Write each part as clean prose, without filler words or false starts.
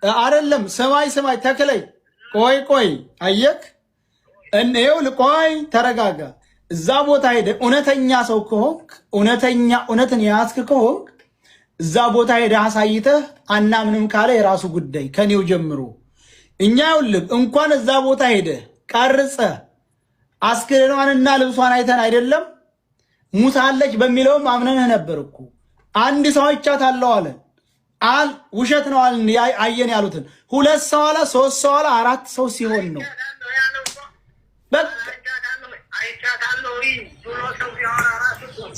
አይደለም ሰማይ ተክለይ ቆይ አየክ እንየው ልቆይ ተረጋጋ እዛ ቦታ ሄደ እውነተኛ ሰው ከሆንክ እውነትን ያስክ ከሆንክ እዛ ቦታ ሄደ አሳይተህ አናምንም ካለ የራሱ ጉዳይ ከኔው ጀምሮ እኛ ይውልብ እንኳን እዛ ቦታ ሄደ ቀርጸ አስክሬኗንና ልብሷን አይተን አይደለም ሙታለች በሚለው አምነን ነበርኩ አንድ ሰው አይቻታለሁ አለ ውሸት ነው አየን ያሉትን ሁለት ሰው አለ ሶስት ሰው አለ አራት ሰው ሲሆን ነው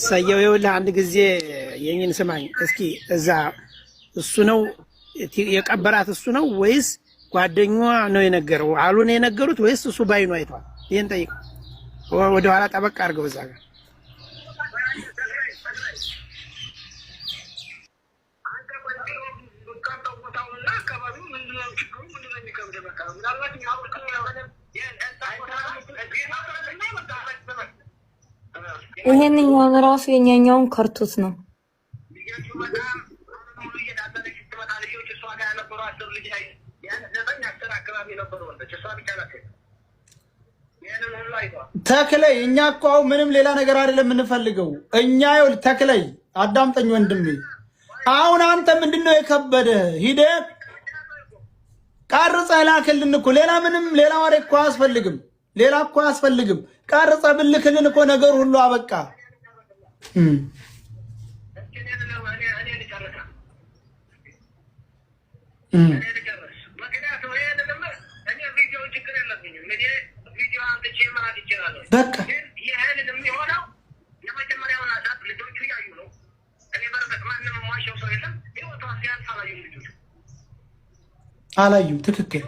ሰየው ይኸውልህ አንድ ጊዜ የኔን ስማኝ እስኪ እዛ እሱ ነው የቀበራት እሱ ነው ወይስ ጓደኛዋ ነው የነገረው አሉ ነው የነገሩት ወይስ እሱ ባይኑ አይቷል ይሄን ጠይቅ ወደ ኋላ ጠበቅ አድርገው እዛ ጋር ይሄንኛው ራሱ የኛኛውን ከርቶት ነው ተክለይ እኛ እኮ ምንም ሌላ ነገር አይደለም የምንፈልገው እኛ ይኸውልህ ተክለይ አዳምጠኝ ወንድሜ አሁን አንተ ምንድነው የከበደ ሂደህ ቀርጸህ ላክልን እኮ ሌላ ወሬ እኮ አያስፈልግም ቀርጸህ ብልክልን እኮ ነገር ሁሉ አበቃ በቃ አላዩም ትክክል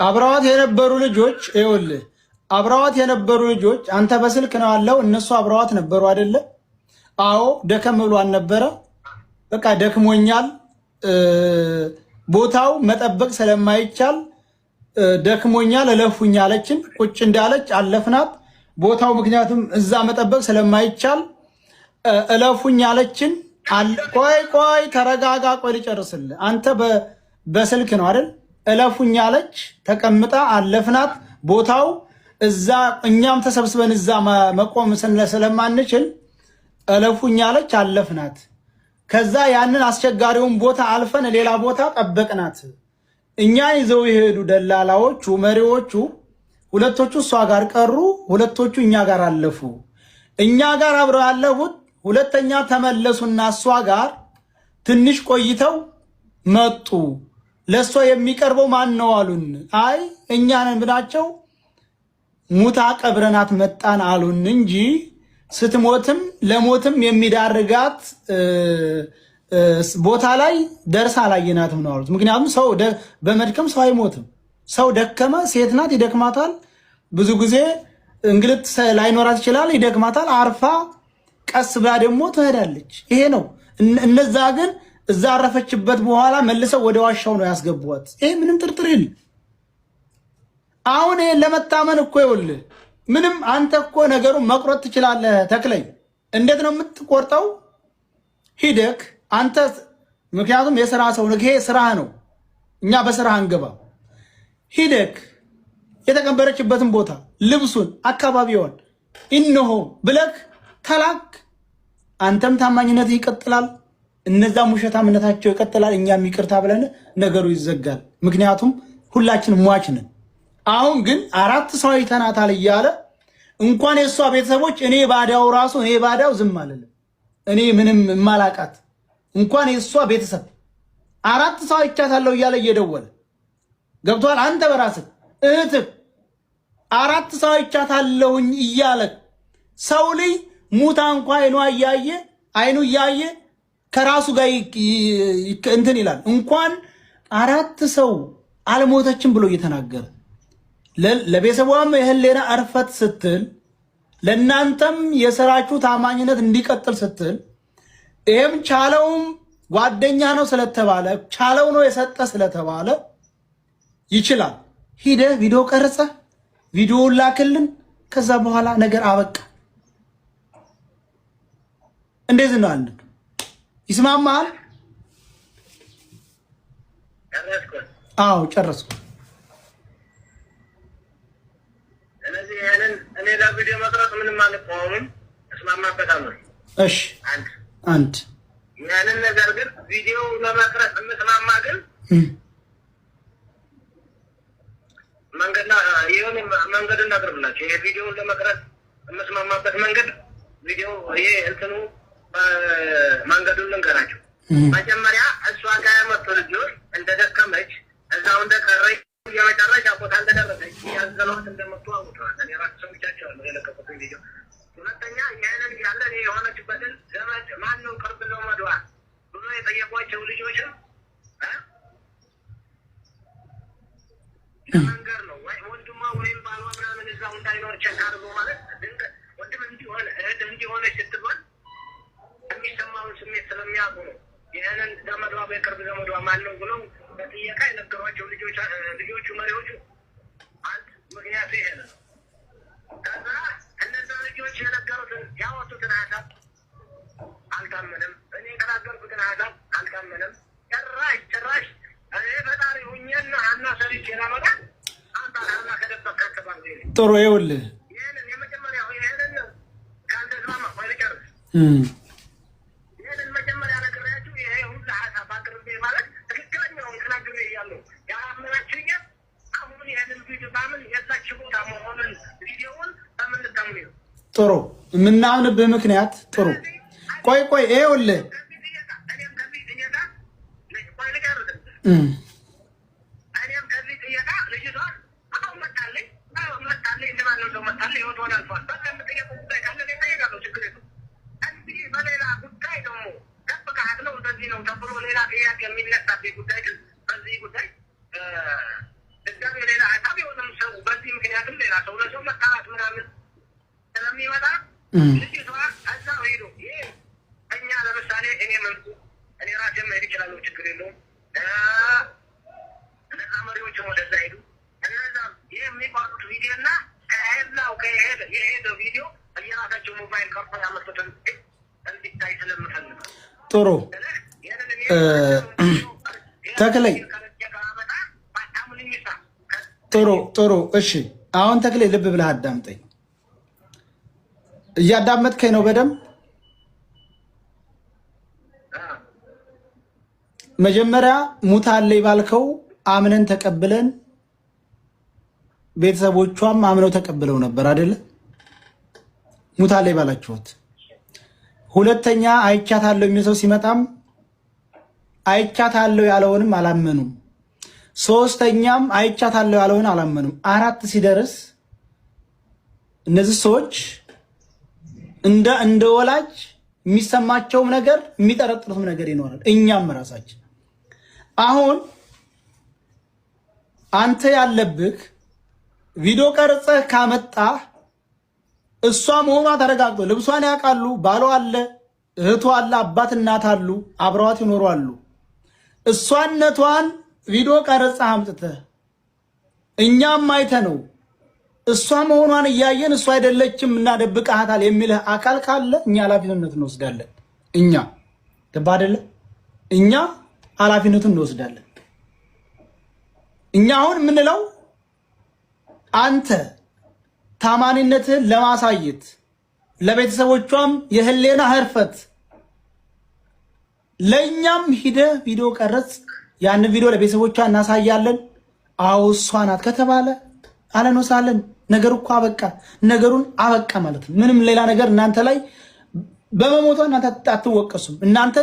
አብረዋት የነበሩ ልጆች ይኸውልህ አብረዋት የነበሩ ልጆች አንተ በስልክ ነው ያለው እነሱ አብረዋት ነበሩ አይደለ አዎ ደከም ብሏን ነበረ በቃ ደክሞኛል ቦታው መጠበቅ ስለማይቻል ደክሞኛል እለፉኝ አለችን ቁጭ እንዳለች አለፍናት ቦታው ምክንያቱም እዛ መጠበቅ ስለማይቻል እለፉኝ አለችን ቆይ ተረጋጋ ቆይ ልጨርስልህ አንተ በስልክ ነው አይደል እለፉኝ አለች ተቀምጣ አለፍናት ቦታው እዛ እኛም ተሰብስበን እዛ መቆም ስለማንችል እለፉኝ አለች አለፍናት ከዛ ያንን አስቸጋሪውን ቦታ አልፈን ሌላ ቦታ ጠበቅናት እኛን ይዘው ይሄዱ ደላላዎቹ መሪዎቹ ሁለቶቹ እሷ ጋር ቀሩ ሁለቶቹ እኛ ጋር አለፉ እኛ ጋር አብረው ያለፉት ሁለተኛ ተመለሱና እሷ ጋር ትንሽ ቆይተው መጡ ለሷ የሚቀርበው ማን ነው አሉን አይ እኛ ነን ብላቸው ሙታ ቀብረናት መጣን አሉን እንጂ ስትሞትም ለሞትም የሚዳርጋት ቦታ ላይ ደርሳ አላየናትም ነው አሉት ምክንያቱም ሰው በመድከም ሰው አይሞትም ሰው ደከመ ሴት ናት ይደክማታል ብዙ ጊዜ እንግልት ላይኖራት ይችላል ይደክማታል አርፋ ቀስ ብላ ደግሞ ትሄዳለች ይሄ ነው እነዛ ግን እዛ አረፈችበት በኋላ መልሰው ወደ ዋሻው ነው ያስገቡት ይሄ ምንም ጥርጥር የለም አሁን ለመታመን እኮ ይኸውልህ ምንም አንተ እኮ ነገሩን መቁረጥ ትችላለህ ተክለይ እንዴት ነው የምትቆርጠው ሂደክ አንተ ምክንያቱም የሥራ ሰው ነው ይሄ ስራ ነው እኛ በስራ አንገባ ሂደክ የተቀበረችበትን ቦታ ልብሱን አካባቢውን ኢንሆ ብለክ ተላክ አንተም ታማኝነት ይቀጥላል እነዛም ውሸታምነታቸው ይቀጥላል እኛም ይቅርታ ብለን ነገሩ ይዘጋል ምክንያቱም ሁላችንም ሟች ነን አሁን ግን አራት ሰው አይተናታል እያለ እንኳን የሷ ቤተሰቦች እኔ ባዳው ዝም አለለ እኔ ምንም ማላቃት እንኳን የሷ ቤተሰብ አራት ሰው አይቻታለሁ እያለ እየደወለ ገብቷል አንተ በራስህ እህትህ አራት ሰው አይቻታለሁኝ እያለ ሰው ልጅ ሙታ እንኳን አይኑ እያየ ከራሱ ጋር እንትን ይላል እንኳን አራት ሰው አልሞተችም ብሎ እየተናገረ ለቤተሰቧም የህሊና እርፈት ስትል ለእናንተም የሥራችሁ ታማኝነት እንዲቀጥል ስትል ይሄም ቻለውም ጓደኛ ነው ስለተባለ ቻለው ነው የሰጠ ስለተባለ ይችላል። ሂደህ ቪዲዮ ቀርጸ ቪዲዮውን ላክልን። ከዛ በኋላ ነገር አበቃ። እንደዚህ ነው አንድ ይስማማል። አዎ ጨረስኩ። ስለዚህ ያንን እኔ ለቪዲዮ መቅረጽ ምንም አልቆምም፣ እስማማበታለሁ። እሺ አንድ ያንን ነገር ግን ቪዲዮ ለመቅረጽ የምስማማ ግን መንገድ እናቅርብላቸው። ይሄ ቪዲዮውን ለመቅረጽ የምስማማበት መንገድ ቪዲዮ ይሄ እንትኑ መንገዱን ልንገራቸው። መጀመሪያ እሷ ጋር የመጡ ልጆች እንደደከመች እዛው እንደቀረች የመጨረሻ ቦታ እንደደረሰች ያዘሏት እንደመጡ አውጥተዋል። እኔ ራሱ ሰምቻቸዋለሁ የለቀቁትን ቪዲዮ። ሁለተኛ ይህንን ያለን የሆነችበትን ዘመድ ማነው ቅርብ ዘመዷ ብሎ የጠየቋቸው ልጆችም ለመንገር ነው ወይ ወንድሟ ወይም ባሏ ምናምን እዛው እንዳይኖር ቸክ አድርጎ ማለት ድንገት ወንድም እንዲሆነ እህት እንዲሆነ ስትባል የሚሰማውን ስሜት ስለሚያውቁ ነው። ይህንን ዘመዷ በቅርብ ዘመዷ ማነው ብሎ በጥየቃ የነገሯቸው ልጆቹ መሪዎቹ አንድ ምክንያቱ ይሄ ነው። ከዛ እነዛ ልጆች የነገሩትን ያወጡትን ሀሳብ አልታመንም። እኔ የተናገርኩትን ሀሳብ አልታመንም። ጭራሽ እኔ ፈጣሪ ሁኜና አና ሰሪች የላመጣ አንተ አላ ከደበቅ ከተባል ጥሩ ይኸውልህ ይህንን የመጀመሪያው ይህንን ካልተስማማ ወይ ልጨርስ። ይህንን መጀመሪያ ነገርያችሁ ይሄ ሁሉ ሀሳብ አቅርቤ ማለት ትክክለኛውን ተናግሬ እያለሁ ያላመናችሁኝ አሁን ይህንን ቪዲዮ ባምን የዛች ቦታ መሆኑን ቪዲዮውን በምንታምኑ ነው። ጥሩ የምናምንብህ ምክንያት ጥሩ ቆይ ይኸውልህ እኔም ከዚህ ጥየቃ ልጅቷ አሁን መጣለኝ እንደማለው ሰው መጣለኝ ህይወቷን አልፏል። በቃ የምጠየቁ ጉዳይ ካለ ጠየቃለሁ፣ ችግር የለም። እንዲህ በሌላ ጉዳይ ደግሞ ጠብቃት ነው እንደዚህ ነው ተብሎ ሌላ ጥያቄ የሚነሳብኝ ጉዳይ ግን በዚህ ጉዳይ ድጋሜ ሌላ ሀሳብ የሆነም ሰው በዚህ ምክንያትም ሌላ ሰው ለሰው መጣላት ምናምን ስለሚመጣ ልጅቷ እዛው ሄዶ ይሄ እኛ ለምሳሌ እኔ ራሴ መሄድ ይችላለሁ፣ ችግር የለውም። እነዛ መሪዎችም ወደዛ ሄዱ። እነዛ ይህ የሚባሉት ቪዲዮ እና ከሄድናው የሄደው ቪዲዮ እየራሳቸው ሞባይል ቀርፎ ያመጡትን እንዲታይ ስለምፈልግ ጥሩ ተክለይ ጥሩ እሺ። አሁን ተክለይ ልብ ብለህ አዳምጠኝ። እያዳመጥከኝ ነው በደምብ? መጀመሪያ ሙታለይ ባልከው አምነን ተቀብለን ቤተሰቦቿም አምነው ተቀብለው ነበር አይደለ? ሙታለይ ባላችሁት። ሁለተኛ አይቻታለሁ የሚል ሰው ሲመጣም አይቻታለሁ ያለውንም አላመኑም። ሶስተኛም አይቻታለሁ ያለውን አላመኑም። አራት ሲደርስ እነዚህ ሰዎች እንደ ወላጅ የሚሰማቸውም ነገር የሚጠረጥሩትም ነገር ይኖራል። እኛም ራሳችን አሁን አንተ ያለብህ ቪዲዮ ቀርጸህ ካመጣ እሷ መሆኗ ተረጋግጦ ልብሷን ያውቃሉ፣ ባሏ አለ፣ እህቷ አለ፣ አባት እናት አሉ፣ አብረዋት ይኖራሉ። እሷነቷን ቪዲዮ ቀርጸህ አምጥተህ እኛም አይተነው እሷ መሆኗን እያየን እሷ አይደለችም እና ደብቀሃታል የሚልህ አካል ካለ እኛ ኃላፊነቱን እንወስዳለን። እኛ ገባ አይደለ? እኛ ኃላፊነቱን እንወስዳለን። እኛ አሁን የምንለው አንተ ታማኒነትህን ለማሳየት ለቤተሰቦቿም የህሌና ህርፈት ለእኛም ሂደህ ቪዲዮ ቀረጽ፣ ያን ቪዲዮ ለቤተሰቦቿ እናሳያለን። አዎ እሷ ናት ከተባለ አለኖሳለን። ነገር እኮ አበቃ፣ ነገሩን አበቃ ማለት ነው። ምንም ሌላ ነገር እናንተ ላይ በመሞቷ እናንተ አትወቀሱም። እናንተ